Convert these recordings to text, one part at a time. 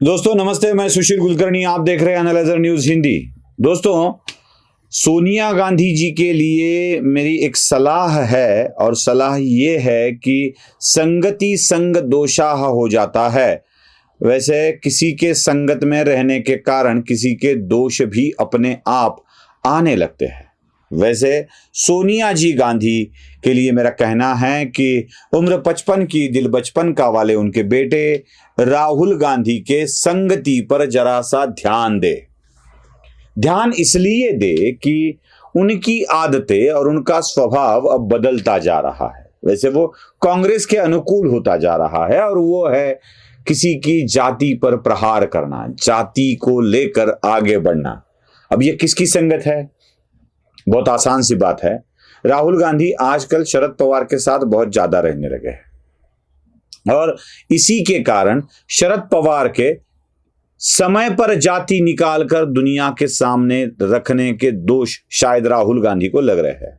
दोस्तों नमस्ते, मैं सुशील कुलकर्णी, आप देख रहे हैं एनालाइजर न्यूज हिंदी। दोस्तों, सोनिया गांधी जी के लिए मेरी एक सलाह है और सलाह ये है कि संगति संग दोषाह हो जाता है। वैसे किसी के संगत में रहने के कारण किसी के दोष भी अपने आप आने लगते हैं। वैसे सोनिया जी गांधी के लिए मेरा कहना है कि उम्र 55 की दिल बचपन का वाले उनके बेटे राहुल गांधी के संगति पर जरा सा ध्यान दे। ध्यान इसलिए दे कि उनकी आदतें और उनका स्वभाव अब बदलता जा रहा है। वैसे वो कांग्रेस के अनुकूल होता जा रहा है और वो है किसी की जाति पर प्रहार करना, जाति को लेकर आगे बढ़ना। अब ये किसकी संगत है? बहुत आसान सी बात है। राहुल गांधी आजकल शरद पवार के साथ बहुत ज्यादा रहने लगे हैं और इसी के कारण शरद पवार के समय पर जाति निकालकर दुनिया के सामने रखने के दोष शायद राहुल गांधी को लग रहे हैं।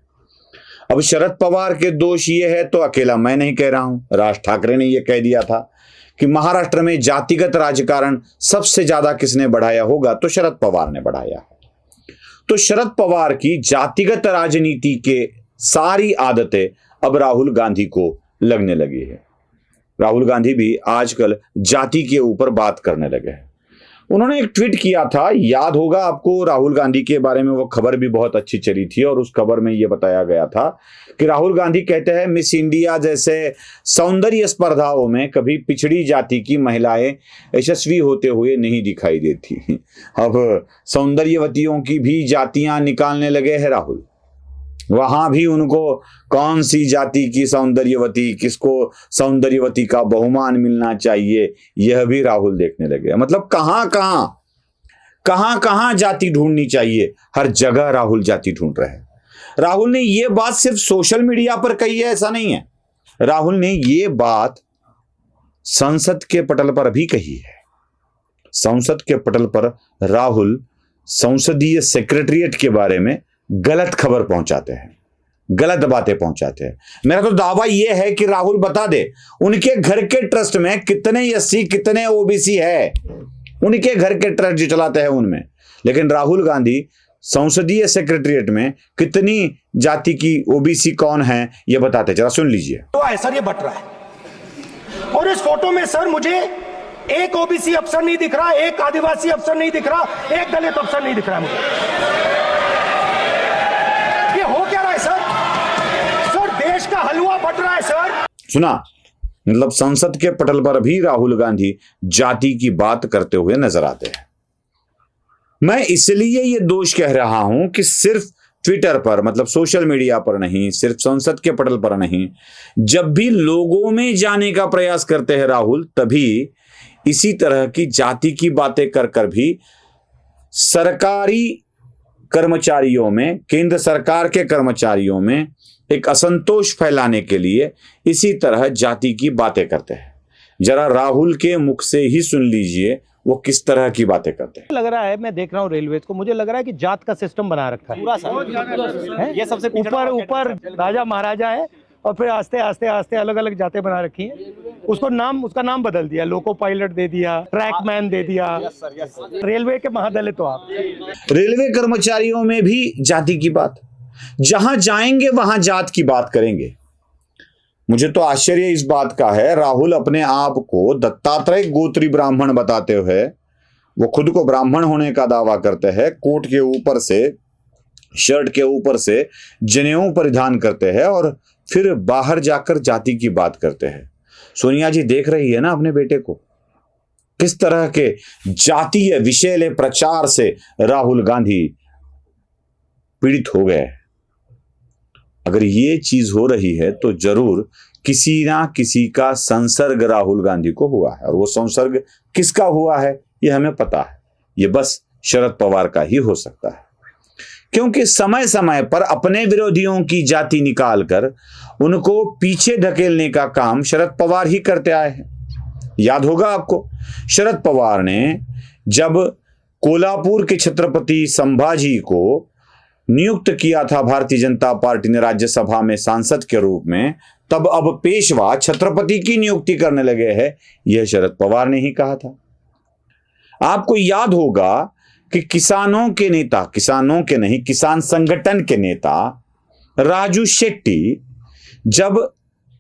अब शरद पवार के दोष ये है तो अकेला मैं नहीं कह रहा हूं, राज ठाकरे ने यह कह दिया था कि महाराष्ट्र में जातिगत राजकारण सबसे ज्यादा किसने बढ़ाया होगा तो शरद पवार ने बढ़ाया है। तो शरद पवार की जातिगत राजनीति के सारी आदतें अब राहुल गांधी को लगने लगी है। राहुल गांधी भी आजकल जाति के ऊपर बात करने लगे हैं। उन्होंने एक ट्वीट किया था, याद होगा आपको, राहुल गांधी के बारे में वो खबर भी बहुत अच्छी चली थी और उस खबर में यह बताया गया था कि राहुल गांधी कहते हैं मिस इंडिया जैसे सौंदर्य स्पर्धाओं में कभी पिछड़ी जाति की महिलाएं यशस्वी होते हुए नहीं दिखाई देती। अब सौंदर्यवतियों की भी जातियां निकालने लगे हैं राहुल। वहां भी उनको कौन सी जाति की सौंदर्यवती, किसको सौंदर्यवती का बहुमान मिलना चाहिए, यह भी राहुल देखने लगे। मतलब कहां कहां जाति ढूंढनी चाहिए, हर जगह राहुल जाति ढूंढ रहे हैं। राहुल ने यह बात सिर्फ सोशल मीडिया पर कही है, ऐसा नहीं है। राहुल ने यह बात संसद के पटल पर भी कही है। संसद के पटल पर राहुल संसदीय सेक्रेटरीट के बारे में गलत खबर पहुंचाते हैं, गलत बातें पहुंचाते हैं। मेरा तो दावा यह है कि राहुल बता दे उनके घर के ट्रस्ट में कितने एससी कितने ओबीसी है, उनके घर के ट्रस्ट जो चलाते हैं उनमें। लेकिन राहुल गांधी संसदीय सेक्रेटरीट में कितनी जाति की ओबीसी कौन है यह बताते, जरा सुन लीजिए। तो सर ये बट रहा है और इस फोटो में सर मुझे एक ओबीसी अफसर नहीं दिख रहा, एक आदिवासी अफसर नहीं दिख रहा, एक दलित अफसर नहीं दिख रहा मुझे। हो क्या रहा है सर देश का हलवा बट रहा है सर। सुना, मतलब संसद के पटल पर भी राहुल गांधी जाति की बात करते हुए नजर आते हैं। मैं इसलिए ये दोष कह रहा हूं कि सिर्फ ट्विटर पर, मतलब सोशल मीडिया पर नहीं, सिर्फ संसद के पटल पर नहीं, जब भी लोगों में जाने का प्रयास करते हैं राहुल, तभी इसी तरह की जाति की बातें कर कर भी सरकारी कर्मचारियों में, केंद्र सरकार के कर्मचारियों में एक असंतोष फैलाने के लिए इसी तरह जाति की बातें करते हैं। जरा राहुल के मुख से ही सुन लीजिए वो किस तरह की बातें करते हैं। लग रहा है, मैं देख रहा हूँ रेलवे को, मुझे लग रहा है कि जात का सिस्टम बना रखा है पूरा। ये सबसे ऊपर राजा महाराजा है और फिर आस्ते आस्ते आस्ते अलग अलग जातें बना रखी हैं। उसका नाम बदल दिया, लोको पायलट दे दिया, ट्रैकमैन दे दिया। रेलवे के महादलित तो आप। रेलवे कर्मचारियों में भी जाति की बात, जहां जाएंगे वहां जात की बात करेंगे। मुझे तो आश्चर्य इस बात का है, राहुल अपने आप को दत्तात्रेय गोत्री ब्राह्मण बताते हुए, वो खुद को ब्राह्मण होने का दावा करते हैं, कोट के ऊपर से, शर्ट के ऊपर से जनेऊ परिधान करते हैं और फिर बाहर जाकर जाति की बात करते हैं। सोनिया जी देख रही है ना अपने बेटे को, किस तरह के जातीय विषैले प्रचार से राहुल गांधी पीड़ित हो गए। अगर ये चीज हो रही है तो जरूर किसी ना किसी का संसर्ग राहुल गांधी को हुआ है, और वो संसर्ग किसका हुआ है ये हमें पता है, ये बस शरद पवार का ही हो सकता है। क्योंकि समय समय पर अपने विरोधियों की जाति निकालकर उनको पीछे धकेलने का काम शरद पवार ही करते आए हैं। याद होगा आपको, शरद पवार ने जब कोल्हापुर के छत्रपति संभाजी को नियुक्त किया था भारतीय जनता पार्टी ने राज्यसभा में सांसद के रूप में, तब अब पेशवा छत्रपति की नियुक्ति करने लगे हैं, यह शरद पवार ने ही कहा था। आपको याद होगा कि किसानों के नेता, किसानों के नहीं, किसान संगठन के नेता राजू शेट्टी जब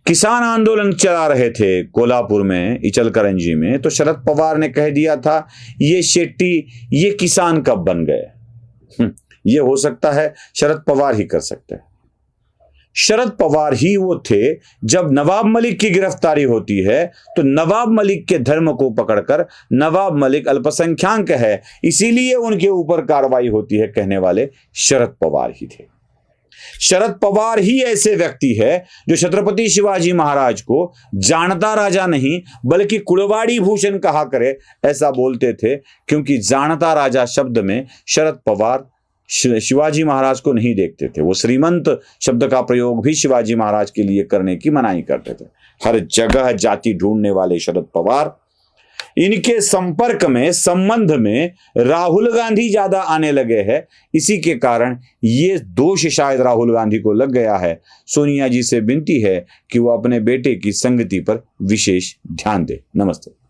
किसान आंदोलन चला रहे थे कोल्हापुर में, इचलकरंजी में, तो शरद पवार ने कह दिया था ये शेट्टी ये किसान कब बन गए। ये हो सकता है शरद पवार ही कर सकते हैं। शरद पवार ही वो थे, जब नवाब मलिक की गिरफ्तारी होती है तो नवाब मलिक के धर्म को पकड़कर, नवाब मलिक अल्पसंख्याक है इसीलिए उनके ऊपर कार्रवाई होती है, कहने वाले शरद पवार ही थे। शरद पवार ही ऐसे व्यक्ति है जो छत्रपति शिवाजी महाराज को जानता राजा नहीं बल्कि कुड़वाड़ी भूषण कहा करे, ऐसा बोलते थे, क्योंकि जानता राजा शब्द में शरद पवार शिवाजी महाराज को नहीं देखते थे। वो श्रीमंत शब्द का प्रयोग भी शिवाजी महाराज के लिए करने की मनाही करते थे। हर जगह जाति ढूंढने वाले शरद पवार, इनके संपर्क में, संबंध में राहुल गांधी ज्यादा आने लगे हैं। इसी के कारण ये दोष शायद राहुल गांधी को लग गया है। सोनिया जी से विनती है कि वो अपने बेटे की संगति पर विशेष ध्यान दे। नमस्ते।